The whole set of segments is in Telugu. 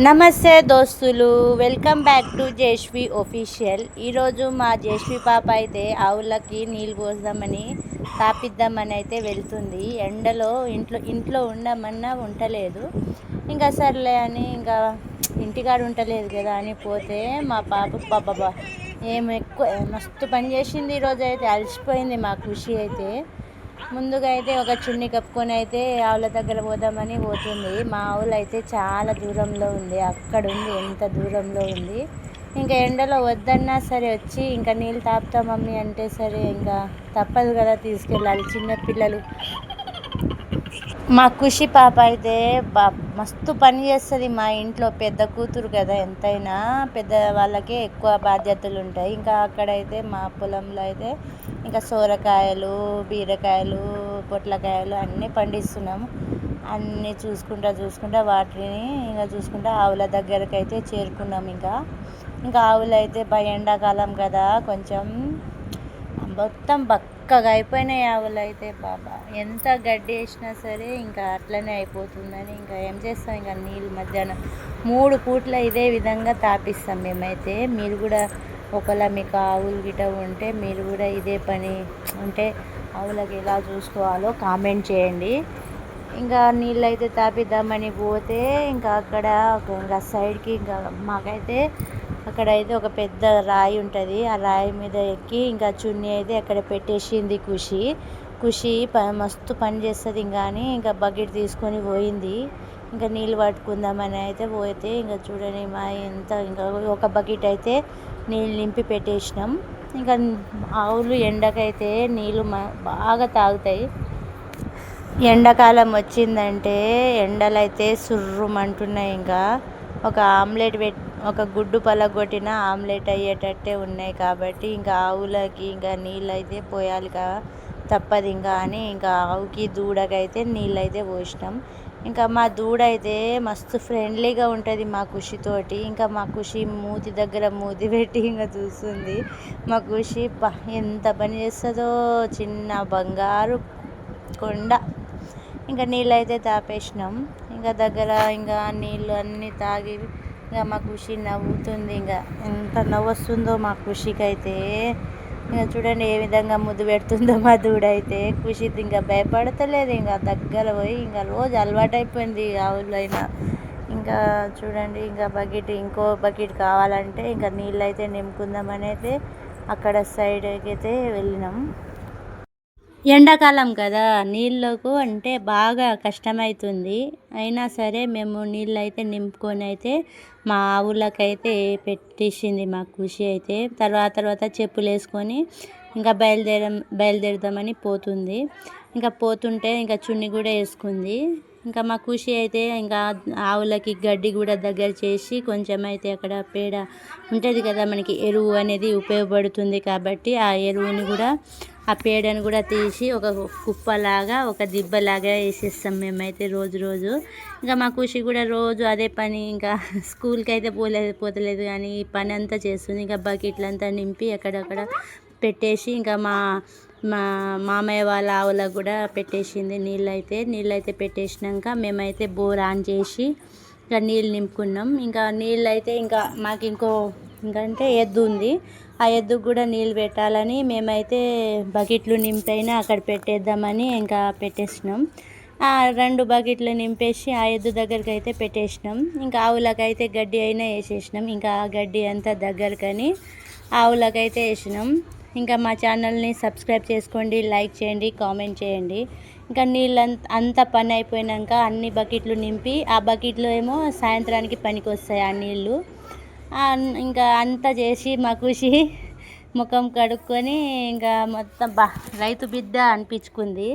నమస్తే దోస్తులు, వెల్కమ్ బ్యాక్ టు జేష్వి ఒఫీషియల్. ఈరోజు మా జేష్వి పాప అయితే ఆవులకి నీళ్ళు పోద్దామని తాపిద్దామని అయితే వెళ్తుంది. ఎండలో ఇంట్లో ఉండమన్నా ఉండలేదు. ఇంకా సర్లే అని ఇంకా ఇంటికాడ ఉండలేదు కదా అని పోతే మా పాప బాబా ఎక్కువ మస్తు పని చేసింది. ఈరోజు అయితే అలసిపోయింది మా ఖుషి అయితే. ముందుగా అయితే ఒక చున్ని కప్పుకొని అయితే ఆవుల దగ్గర పోదామని పోతుంది. మా ఆవులు అయితే చాలా దూరంలో ఉంది, అక్కడ ఉంది, ఎంత దూరంలో ఉంది. ఇంకా ఎండలో వద్దన్నా సరే వచ్చి ఇంకా నీళ్ళు తాపుతా మమ్మీ అంటే సరే ఇంకా తప్పదు కదా, తీసుకెళ్ళాలి. చిన్నపిల్లలు మా ఖుషి పాప అయితే మస్తు పని చేస్తుంది. మా ఇంట్లో పెద్ద కూతురు కదా, ఎంతైనా పెద్ద వాళ్ళకే ఎక్కువ బాధ్యతలు ఉంటాయి. ఇంకా అక్కడైతే మా పొలంలో అయితే ఇంకా సోరకాయలు, బీరకాయలు, పొట్లకాయలు అన్నీ పండిస్తున్నాము. అన్నీ చూసుకుంటా వాటిని ఇంకా చూసుకుంటా ఆవుల దగ్గరకు అయితే చేరుకున్నాం. ఇంకా ఆవులు అయితే ఎండాకాలం కదా కొంచెం మొత్తం బక్కగా అయిపోయినాయి ఆవులు అయితే. బాబా ఎంత గడ్డి వేసినా సరే ఇంకా అట్లనే అయిపోతుందని ఇంకా ఏం చేస్తాం. ఇంకా నీళ్ళు మధ్యాహ్నం 3 పూట్ల ఇదే విధంగా తాపిస్తాం మేమైతే. మీరు కూడా ఒకవేళ మీకు ఆవులు గిట ఉంటే మీరు కూడా ఇదే పని ఉంటే ఆవులకి ఎలా చూసుకోవాలో కామెంట్ చేయండి. ఇంకా నీళ్ళు అయితే తాపిద్దామని పోతే ఇంకా అక్కడ ఇంకా సైడ్కి ఇంకా మాకైతే అక్కడైతే ఒక పెద్ద రాయి ఉంటుంది. ఆ రాయి మీద ఎక్కి ఇంకా చున్నీ అయితే అక్కడ పెట్టేసింది ఖుషి మస్తు పని చేస్తుంది. కానీ ఇంకా బకెట్ తీసుకొని పోయింది. ఇంకా నీళ్ళు పట్టుకుందామని అయితే పోతే ఇంకా చూడండి మా ఎంత ఇంకా ఒక బకెట్ అయితే నీళ్ళు నింపి పెట్టేసినాం. ఇంకా ఆవులు ఎండకైతే నీళ్ళు బాగా తాగుతాయి. ఎండాకాలం వచ్చిందంటే ఎండలైతే సుర్రుమంటున్నాయి. ఇంకా ఒక ఆమ్లెట్ ఒక గుడ్డు పలగొట్టిన ఆమ్లెట్ అయ్యేటట్టే ఉన్నాయి. కాబట్టి ఇంకా ఆవులకి ఇంకా నీళ్ళు అయితే పోయాలి కదా, తప్పదు ఇంకా అని ఇంకా ఆవుకి దూడకైతే నీళ్ళు అయితే పోసినాం. ఇంకా మా దూడ అయితే మస్తు ఫ్రెండ్లీగా ఉంటుంది మా ఖుషితోటి. ఇంకా మా ఖుషి మూతి దగ్గర మూతి పెట్టి ఇంకా చూస్తుంది. మా ఖుషి ఎంత పని చేస్తుందో, చిన్న బంగారు కొండ. ఇంకా నీళ్ళు అయితే తాపేసినాం. ఇంకా దగ్గర ఇంకా నీళ్ళు అన్నీ తాగి ఇంకా మా ఖుషి నవ్వుతుంది. ఇంకా ఎంత నవ్వు వస్తుందో మా ఖుషికి అయితే. ఇంకా చూడండి ఏ విధంగా ముద్దు పెడుతుందో మా దూడ అయితే. ఖుషి ఇంకా భయపడతలేదు, ఇంకా దగ్గర పోయి ఇంకా రోజు అలవాటు అయిపోయింది ఆవులైనా. ఇంకా చూడండి ఇంకా ఇంకో బకెట్ కావాలంటే ఇంకా నీళ్ళు అయితే నింపుకుందామని అయితే అక్కడ సైడ్కి అయితే వెళ్ళినాం. ఎండాకాలం కదా, నీళ్ళకు అంటే బాగా కష్టమవుతుంది. అయినా సరే మేము నీళ్ళు అయితే నింపుకొని అయితే మా ఆవులకైతే పెట్టేసింది మా ఖుషి అయితే. తర్వాత చెప్పులు వేసుకొని ఇంకా బయలుదేరదామని పోతుంది. ఇంకా పోతుంటే ఇంకా చున్ని కూడా వేసుకుంది. ఇంకా మా ఖుషి అయితే ఇంకా ఆవులకి గడ్డి కూడా దగ్గర చేసి కొంచెం అయితే అక్కడ పేడ ఉంటుంది కదా, మనకి ఎరువు అనేది ఉపయోగపడుతుంది. కాబట్టి ఆ ఎరువుని కూడా ఆ పేడను కూడా తీసి ఒక కుప్పలాగా ఒక దిబ్బలాగా వేసేస్తాం మేమైతే రోజు. ఇంకా మా ఖుషి కూడా రోజు అదే పని. ఇంకా స్కూల్కి అయితే పోతలేదు కానీ ఈ పని అంతా చేస్తుంది. ఇంకా బకెట్లంతా నింపి అక్కడక్కడ పెట్టేసి ఇంకా మా మామయ్య వాళ్ళ ఆవులకు కూడా పెట్టేసింది నీళ్ళు అయితే పెట్టేసినాక మేమైతే బోర్ ఆన్ చేసి ఇంకా నీళ్ళు నింపుకున్నాం. ఇంకా నీళ్ళు అయితే ఇంకా మాకు ఇంకంటే ఎద్దు ఉంది. ఆ ఎద్దుకు కూడా నీళ్ళు పెట్టాలని మేమైతే బకెట్లు నింపైనా అక్కడ పెట్టేద్దామని ఇంకా పెట్టేసినాం. 2 బకెట్లు నింపేసి ఆ ఎద్దు దగ్గరికి అయితే పెట్టేసినాం. ఇంకా ఆవులకైతే గడ్డి అయినా వేసేసినాం. ఇంకా ఆ గడ్డి అంతా దగ్గరకని ఆవులకైతే వేసినాం. ఇంకా మా ఛానల్ని సబ్స్క్రైబ్ చేసుకోండి, లైక్ చేయండి, కామెంట్ చేయండి. ఇంకా నీళ్ళు అంత పని అయిపోయినాక అన్ని బకెట్లు నింపి ఆ బకెట్లు ఏమో సాయంత్రానికి పనికి వస్తాయి ఆ నీళ్ళు. ఇంకా అంతా చేసి మా ఖుషి ముఖం కడుక్కొని ఇంకా మొత్తం రైతు బిడ్డ అనిపించుకుంది.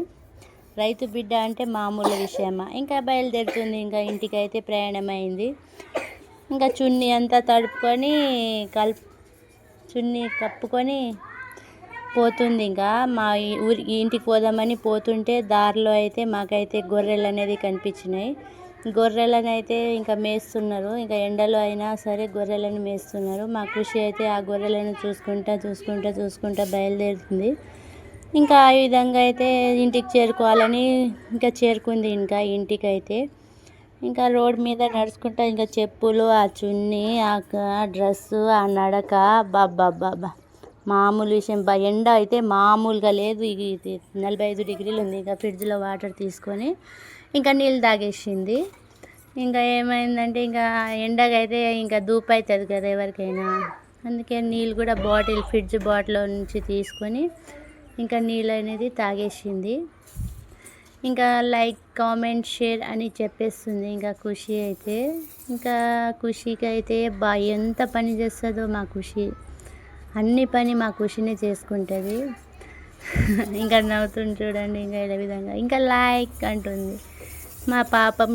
రైతు బిడ్డ అంటే మామూలు విషయమా. ఇంకా బయలుదేరుతుంది. ఇంకా ఇంటికైతే ప్రయాణం అయింది. ఇంకా చున్నీ అంతా తడుపుకొని చున్నీ కప్పుకొని పోతుంది. ఇంకా మా ఇంటికి పోదామని పోతుంటే దారిలో అయితే మాకైతే గొర్రెలు అనేది కనిపించినాయి. గొర్రెలను అయితే ఇంకా మేస్తున్నారు. ఇంకా ఎండలో అయినా సరే గొర్రెలను మేస్తున్నారు. మా ఖుషి అయితే ఆ గొర్రెలను చూసుకుంటా బయలుదేరుతుంది. ఇంకా ఆ విధంగా అయితే ఇంటికి చేరుకోవాలని ఇంకా చేరుకుంది. ఇంకా ఇంటికైతే ఇంకా రోడ్ మీద నడుచుకుంటా ఇంకా చెప్పులు, ఆ చున్నీ, ఆ డ్రెస్సు, ఆ నడక, బాబా మామూలు విషయం ఎండ అయితే మామూలుగా లేదు. ఇది 45 డిగ్రీలు ఉంది. ఇంకా ఫ్రిడ్జ్లో వాటర్ తీసుకొని ఇంకా నీళ్ళు తాగేసింది. ఇంకా ఏమైందంటే ఇంకా ఎండకైతే ఇంకా ధూపు అవుతుంది కదా ఎవరికైనా, అందుకే నీళ్ళు కూడా ఫ్రిడ్జ్ బాటిల్లో నుంచి తీసుకొని ఇంకా నీళ్ళు అనేది తాగేసింది. ఇంకా లైక్, కామెంట్, షేర్ అని చెప్పేస్తుంది ఇంకా ఖుషి అయితే. ఇంకా ఖుషికి అయితే ఎంత పని చేస్తుందో మా ఖుషి, అన్ని పని మా ఖుషినే చేసుకుంటుంది. ఇంకా నవ్వుతుంది చూడండి ఇంకా ఇలా విధంగా ఇంకా లైక్ అంటుంది. మా పాప